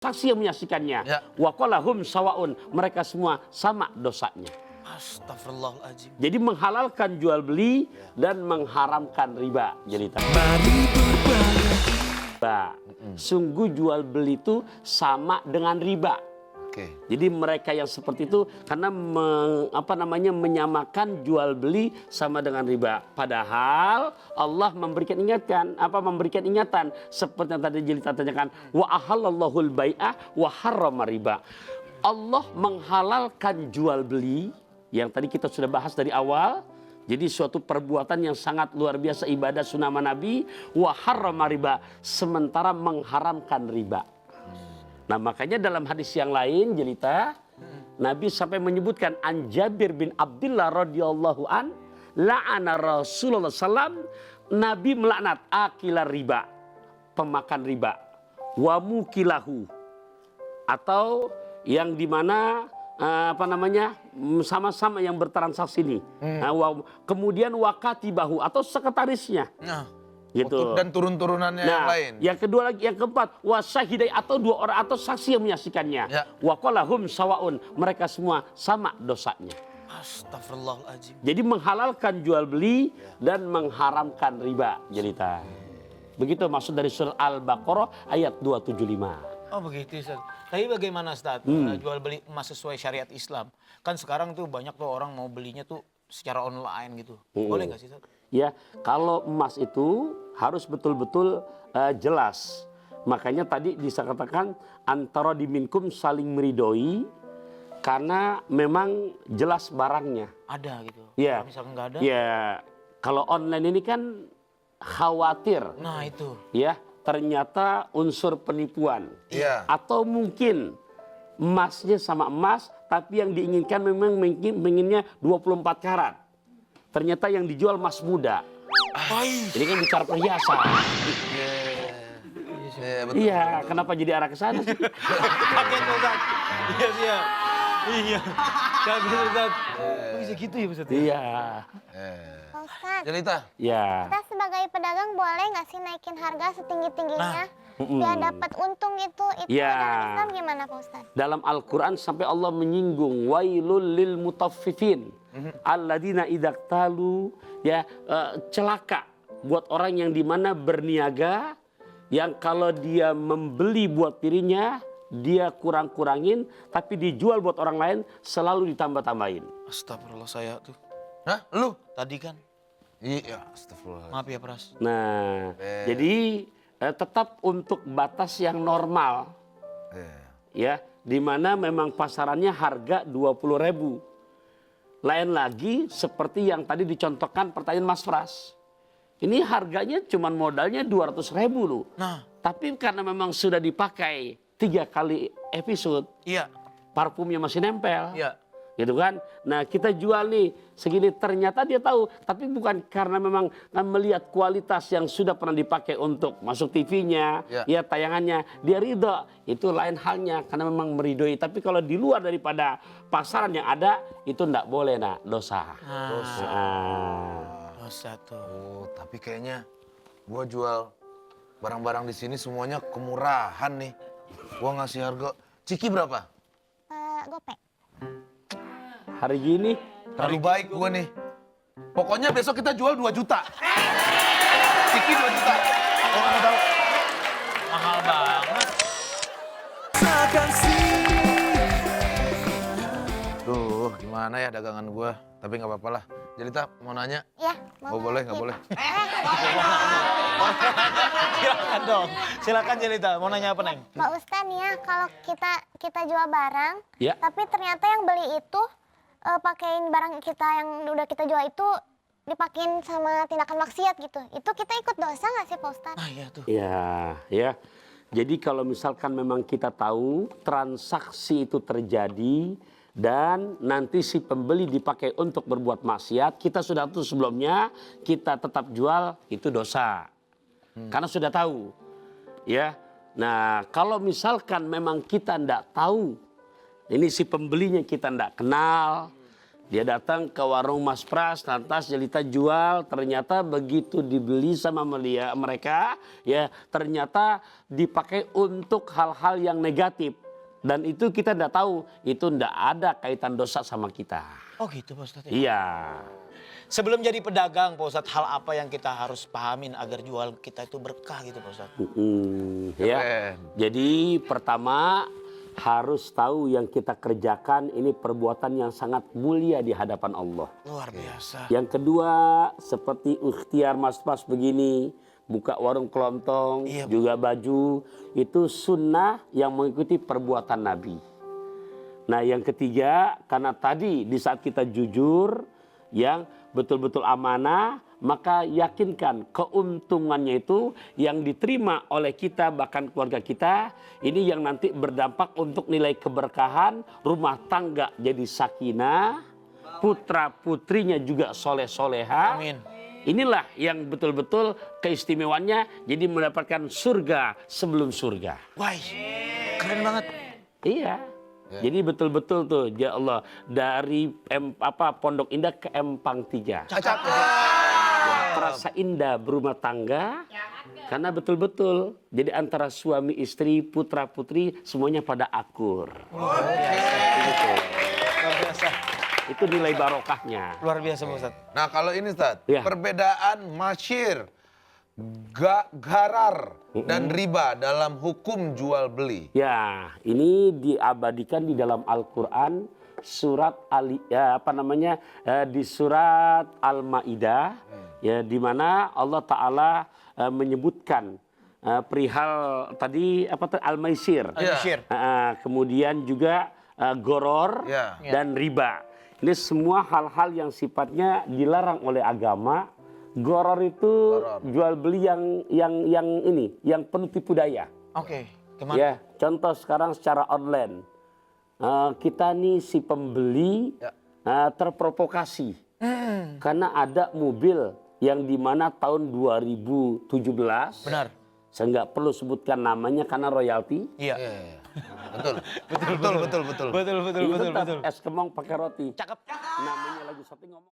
saksi yang menyaksikannya. Ya. Wa qalahum sawaun, mereka semua sama dosanya. Astagfirullahaladzim. Jadi menghalalkan jual beli dan mengharamkan riba. Jadi riba. Sungguh jual beli itu sama dengan riba. Oke. Jadi mereka yang seperti itu karena menyamakan jual beli sama dengan riba. Padahal Allah memberikan ingatan seperti yang tadi Jelita tanyakan, wa ahallallahul bai'ah wa harrama riba. Allah menghalalkan jual beli yang tadi kita sudah bahas dari awal. Jadi suatu perbuatan yang sangat luar biasa, ibadah sunnah Nabi, wa harrama riba, sementara mengharamkan riba. Nah makanya dalam hadis yang lain Jelita, Nabi sampai menyebutkan an Jabir bin Abdullah radhiyallahu an, la'ana Rasulullah sallam, Nabi melaknat akilar riba, pemakan riba, wa mukilahu, atau yang dimana sama-sama yang bertransaksi ini. Kemudian wakatibahu atau sekretarisnya. Gitu. Dan turun-turunannya yang lain. Yang kedua lagi, yang keempat, wasahidai atau dua orang atau saksi yang menyaksikannya. Ya. Wa qalahum sawaun, mereka semua sama dosanya. Astagfirullahaladzim. Jadi menghalalkan jual beli dan mengharamkan riba, Jelita. Begitu maksud dari surah Al-Baqarah ayat 275. Oh begitu Ustaz. Tapi bagaimana Ustaz jual beli emas sesuai syariat Islam? Kan sekarang tuh banyak tuh orang mau belinya tuh secara online gitu. Boleh nggak sih Ustaz? Ya, kalau emas itu harus betul-betul jelas. Makanya tadi bisa katakan antara diminkum saling meridoi karena memang jelas barangnya. Ada gitu. Ya. Kalau misalkan nggak ada. Ya, kalau online ini kan khawatir. Nah itu. Ya, ternyata unsur penipuan. Iya. Atau mungkin emasnya sama emas, tapi yang diinginkan memang menginginnya 24 karat. Ternyata yang dijual emas muda. Ini kan bicara perhiasan. Iya, kenapa jadi arah ke sana sih? Kaget Ustaz. Iya siap. Iya. Kaget Ustaz. Bisa gitu ya Ustaz? Iya. Pak Ustadz, Jelita. Ya. kita sebagai pedagang boleh nggak sih naikin harga setinggi-tingginya? Biar dapat untung itu Ya. dalam Islam gimana Pak Ustadz? Dalam Al-Quran sampai Allah menyinggung wailul lil mutaffifin alladzina idaktalu, ya, celaka buat orang yang dimana berniaga, yang kalau dia membeli buat dirinya dia kurang-kurangin, tapi dijual buat orang lain selalu ditambah-tambahin. Astagfirullah saya tuh. Hah? Lu? Tadi kan. Iya, astagfirullah. Maaf ya Pras. Nah, jadi tetap untuk batas yang normal, ya, di mana memang pasarannya harga 20.000. Lain lagi seperti yang tadi dicontohkan pertanyaan Mas Pras. Ini harganya cuma modalnya 200.000 loh. Nah. Tapi karena memang sudah dipakai 3 kali episode, Iya. parfumnya masih nempel. Iya. Gitu kan? Nah kita jual nih segini, ternyata dia tahu, tapi bukan karena memang melihat kualitas yang sudah pernah dipakai untuk masuk TV-nya, ya tayangannya, dia ridho, itu lain halnya karena memang meridoi. Tapi kalau di luar daripada pasaran yang ada, itu enggak boleh, nak, dosa. Dosa. Dosa tuh. Oh, tapi kayaknya gua jual barang-barang di sini semuanya kemurahan nih. Gua ngasih harga Ciki berapa? Gopek. Hari gini Terlalu baik gua nih. Pokoknya besok kita jual 2 juta. Ciki 2 juta. Oh, kamu tahu. Mahal banget. Duh, gimana ya dagangan gua? Tapi nggak apa-apa lah. Jelita mau nanya? Iya. Oh, boleh, nggak boleh? Silakan dong. Silakan Jelita. Mau nanya apa Neng? Pak Ustadz nih ya, kalau kita jual barang, Ya. tapi ternyata yang beli itu pakein barang kita yang udah kita jual itu dipakein sama tindakan maksiat gitu. Itu kita ikut dosa nggak sih Pak Ustadz? Nah iya tuh. ya. Jadi kalau misalkan memang kita tahu transaksi itu terjadi dan nanti si pembeli dipakai untuk berbuat maksiat, kita sudah tahu sebelumnya, kita tetap jual, itu dosa. Karena sudah tahu. Ya. Nah, kalau misalkan memang kita tidak tahu, ini si pembelinya kita tidak kenal, Dia datang ke warung Mas Pras, lantas jelita jual, ternyata begitu dibeli sama mereka, ya ternyata dipakai untuk hal-hal yang negatif. Dan itu kita tidak tahu, itu tidak ada kaitan dosa sama kita. Oh gitu Pak Ustadz ya? Iya. Sebelum jadi pedagang Pak Ustadz, hal apa yang kita harus pahamin agar jual kita itu berkah gitu Pak Ustadz? Ya. Keren. Jadi pertama harus tahu yang kita kerjakan ini perbuatan yang sangat mulia di hadapan Allah. Luar biasa. Yang kedua seperti ikhtiar mas-mas begini, buka warung kelontong, Iya, Bu. juga baju, itu sunnah yang mengikuti perbuatan Nabi. Nah yang ketiga, karena tadi di saat kita jujur, yang betul-betul amanah, maka yakinkan keuntungannya itu yang diterima oleh kita, bahkan keluarga kita, ini yang nanti berdampak untuk nilai keberkahan, rumah tangga jadi sakinah, putra-putrinya juga soleh-soleha. Amin. Inilah yang betul-betul keistimewaannya, jadi mendapatkan surga sebelum surga. Wah, keren banget. Iya. Jadi betul-betul tuh, ya Allah, dari Pondok Indah ke Empang 3. Terasa indah berumah tangga, karena betul-betul. Jadi antara suami istri, putra-putri, semuanya pada akur. Luar biasa. Itu nilai barokahnya. Luar biasa Pak Ustadz. Nah kalau ini Ustaz, Ya. perbedaan masyir, garar, dan riba dalam hukum jual beli. Ya, ini diabadikan di dalam Al-Quran surat di surat Al-Maidah, ya, di mana Allah Taala menyebutkan perihal tadi Al-Maisir, Al-Maisir. kemudian juga goror Ya. dan riba. Ini semua hal-hal yang sifatnya dilarang oleh agama. Goror itu jual beli yang penuh tipu daya. Oke, gimana? Ya, contoh sekarang secara online, kita nih si pembeli terprovokasi karena ada mobil yang dimana tahun 2017, Benar. saya nggak perlu sebutkan namanya karena royalti. Iya. Betul. Betul. Itu tetap es kemong pakai roti. Cakep. Namanya lagi syuting ngomong.